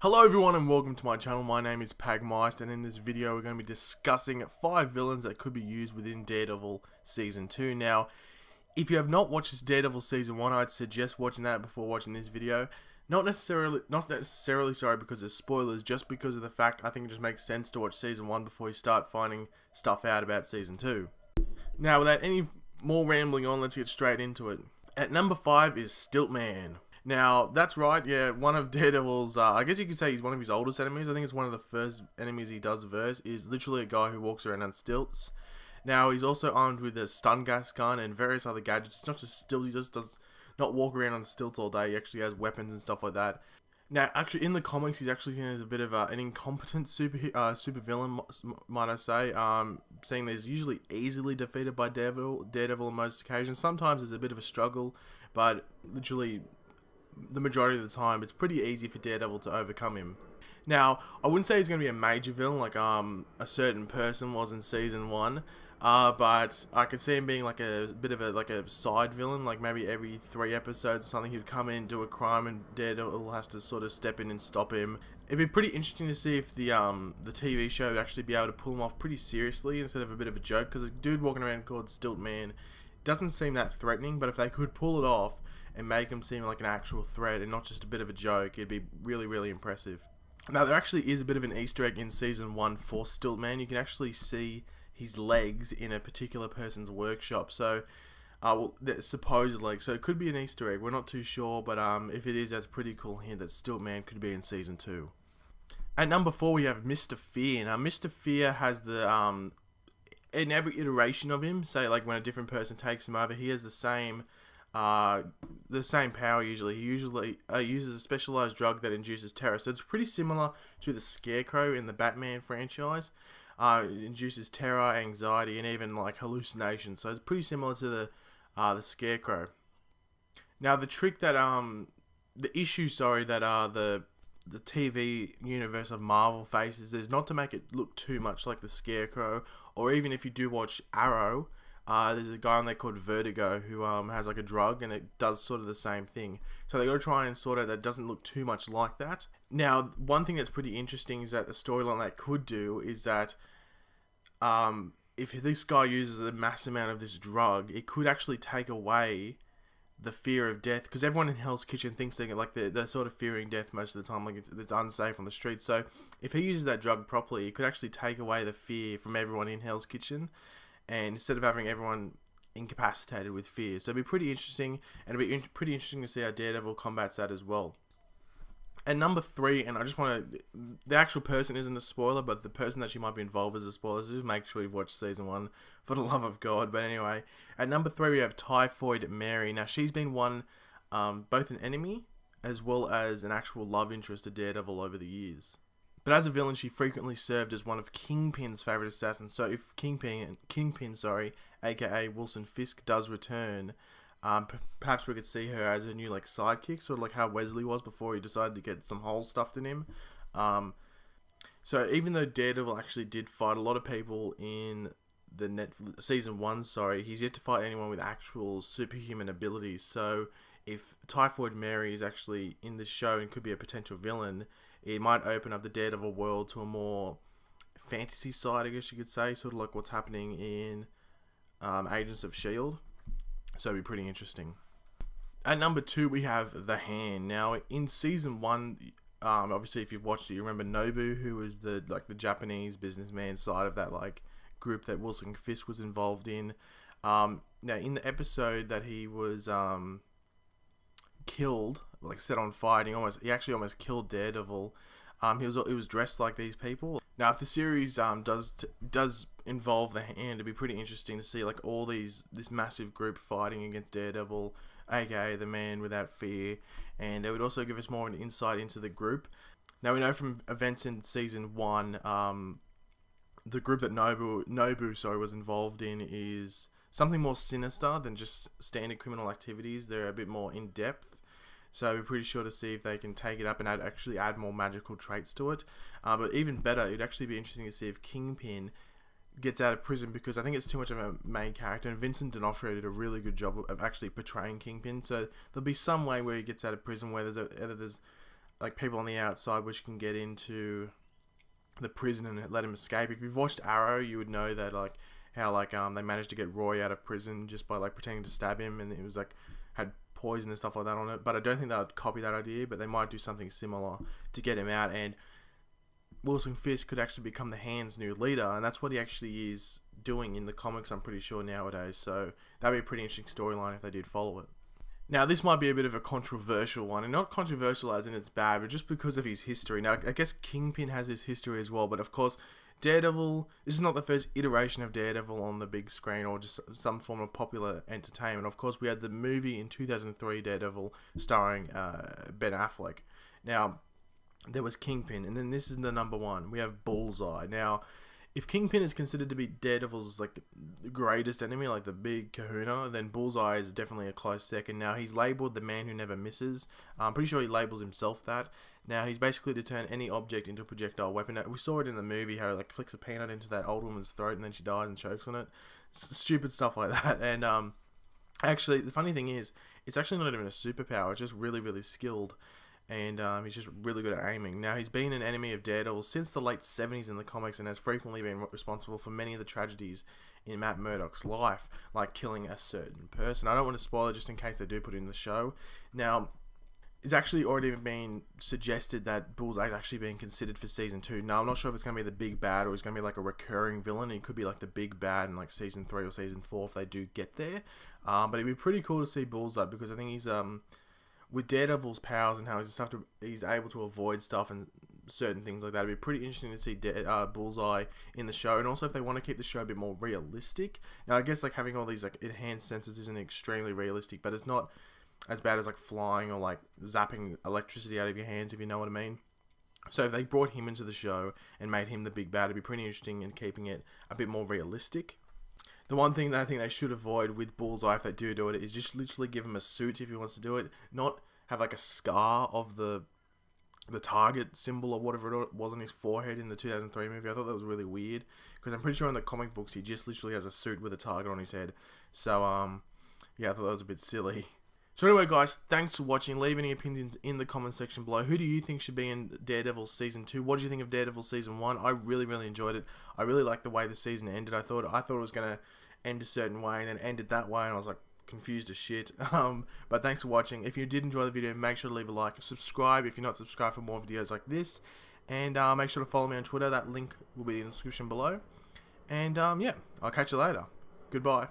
Hello everyone and welcome to my channel. My name is Pagmeist, and in this video we're going to be discussing 5 villains that could be used within Daredevil Season 2. Now, if you have not watched this Daredevil Season 1, I'd suggest watching that before watching this video. Not necessarily because of spoilers, just because of the fact I think it just makes sense to watch Season 1 before you start finding stuff out about Season 2. Now, without any more rambling on, let's get straight into it. At number 5 is Stiltman. Now, that's right, yeah, one of Daredevil's, I guess you could say he's one of his oldest enemies. I think it's one of the first enemies he does verse, is literally a guy who walks around on stilts. Now, he's also armed with a stun gas gun and various other gadgets. It's not just stilts, he just does not walk around on stilts all day. He actually has weapons and stuff like that. Now, actually, in the comics, he's actually seen as a bit of an incompetent super villain, might I say. Seeing that he's usually easily defeated by Daredevil on most occasions. Sometimes there's a bit of a struggle, but literally the majority of the time, it's pretty easy for Daredevil to overcome him. Now, I wouldn't say he's going to be a major villain like a certain person was in Season 1, but I could see him being like a bit of a side villain, like maybe every 3 episodes or something. He'd come in, do a crime, and Daredevil has to sort of step in and stop him. It'd be pretty interesting to see if the TV show would actually be able to pull him off pretty seriously instead of a bit of a joke, because a dude walking around called Stiltman doesn't seem that threatening, but if they could pull it off and make him seem like an actual threat and not just a bit of a joke, it'd be really, really impressive. Now, there actually is a bit of an Easter egg in Season 1 for Stiltman. You can actually see his legs in a particular person's workshop. So, supposed legs. So it could be an Easter egg. We're not too sure, but if it is, that's a pretty cool hint that Stiltman could be in Season 2. At number 4, we have Mr. Fear. Now, Mr. Fear has the in every iteration of him, say like when a different person takes him over, he has the same power usually. He usually uses a specialized drug that induces terror. So it's pretty similar to the Scarecrow in the Batman franchise. It induces terror, anxiety, and even like hallucinations. So it's pretty similar to the Scarecrow. Now the trick that the issue that the TV universe of Marvel faces is not to make it look too much like the Scarecrow, or even if you do watch Arrow. There's a guy on there called Vertigo who has like a drug, and it does sort of the same thing. So they got to try and sort out that doesn't look too much like that. Now, one thing that's pretty interesting is that the storyline that could do is that if this guy uses a mass amount of this drug, it could actually take away the fear of death, because everyone in Hell's Kitchen thinks they're sort of fearing death most of the time, like it's unsafe on the streets. So if he uses that drug properly, it could actually take away the fear from everyone in Hell's Kitchen, and instead of having everyone incapacitated with fear. So it'd be pretty interesting, and it'd be pretty interesting to see how Daredevil combats that as well. And number 3, and I just want to, the actual person isn't a spoiler, but the person that she might be involved is a spoiler, so just make sure you've watched Season 1 for the love of God. But anyway, at number 3 we have Typhoid Mary. Now she's been both an enemy as well as an actual love interest to Daredevil over the years. But as a villain, she frequently served as one of Kingpin's favorite assassins. So if Kingpin, aka Wilson Fisk, does return, perhaps we could see her as her new like sidekick, sort of like how Wesley was before he decided to get some holes stuffed in him. So even though Daredevil actually did fight a lot of people in the Season 1, he's yet to fight anyone with actual superhuman abilities. So if Typhoid Mary is actually in this show and could be a potential villain, it might open up the Daredevil world to a more fantasy side, I guess you could say, sort of like what's happening in Agents of S.H.I.E.L.D. So it'd be pretty interesting. At number 2, we have The Hand. Now, in Season 1, obviously if you've watched it, you remember Nobu, who was the Japanese businessman side of that like group that Wilson Fisk was involved in. Now, in the episode that he was killed, like set on fire, and he actually almost killed Daredevil. He was dressed like these people. Now, if the series does involve The Hand, it'd be pretty interesting to see like this massive group fighting against Daredevil, aka the Man Without Fear, and it would also give us more an insight into the group. Now, we know from events in Season 1, the group that Nobu was involved in is something more sinister than just standard criminal activities. They're a bit more in depth. So we're pretty sure to see if they can take it up and actually add more magical traits to it. But even better, it'd actually be interesting to see if Kingpin gets out of prison, because I think it's too much of a main character, and Vincent D'Onofrio did a really good job of actually portraying Kingpin. So there'll be some way where he gets out of prison, where there's like people on the outside which can get into the prison and let him escape. If you've watched Arrow, you would know that like how like they managed to get Roy out of prison just by like pretending to stab him, and it was like had poison and stuff like that on it. But I don't think they would copy that idea, but they might do something similar to get him out. And Wilson Fisk could actually become the Hand's new leader, and that's what he actually is doing in the comics, I'm pretty sure, nowadays. So that'd be a pretty interesting storyline if they did follow it. Now, this might be a bit of a controversial one, and not controversial as in it's bad, but just because of his history. Now, I guess Kingpin has his history as well, but of course, Daredevil, this is not the first iteration of Daredevil on the big screen or just some form of popular entertainment. Of course, we had the movie in 2003, Daredevil, starring Ben Affleck. Now, there was Kingpin, and then this is the number one. We have Bullseye. Now, if Kingpin is considered to be Daredevil's like the greatest enemy, like the big kahuna, then Bullseye is definitely a close second. Now, he's labelled the man who never misses. I'm pretty sure he labels himself that. Now, he's basically to turn any object into a projectile weapon. We saw it in the movie, how he like flicks a peanut into that old woman's throat and then she dies and chokes on it. Stupid stuff like that. And actually, the funny thing is, it's actually not even a superpower. It's just really, really skilled. And he's just really good at aiming. Now, he's been an enemy of Daredevil since the late 70s in the comics and has frequently been responsible for many of the tragedies in Matt Murdock's life, like killing a certain person. I don't want to spoil it just in case they do put it in the show. Now, it's actually already been suggested that Bullseye is actually being considered for Season 2. Now, I'm not sure if it's going to be the big bad or he's going to be like a recurring villain. He could be like the big bad in like Season 3 or Season 4 if they do get there. But it'd be pretty cool to see Bullseye because I think he's... with Daredevil's powers and how he's able to avoid stuff and certain things like that, it'd be pretty interesting to see Bullseye in the show. And also if they want to keep the show a bit more realistic. Now I guess like having all these like enhanced senses isn't extremely realistic, but it's not as bad as like flying or like zapping electricity out of your hands, if you know what I mean. So if they brought him into the show and made him the big bad, it'd be pretty interesting in keeping it a bit more realistic. The one thing that I think they should avoid with Bullseye, if they do it, is just literally give him a suit if he wants to do it. Not have like a scar of the target symbol or whatever it was on his forehead in the 2003 movie. I thought that was really weird. Because I'm pretty sure in the comic books he just literally has a suit with a target on his head. So, yeah, I thought that was a bit silly. So anyway, guys, thanks for watching. Leave any opinions in the comment section below. Who do you think should be in Daredevil Season 2? What do you think of Daredevil Season 1? I really, really enjoyed it. I really liked the way the season ended. I thought it was going to end a certain way and then ended that way, and I was like confused as shit. But thanks for watching. If you did enjoy the video, make sure to leave a like. Subscribe if you're not subscribed for more videos like this. And make sure to follow me on Twitter. That link will be in the description below. And yeah, I'll catch you later. Goodbye.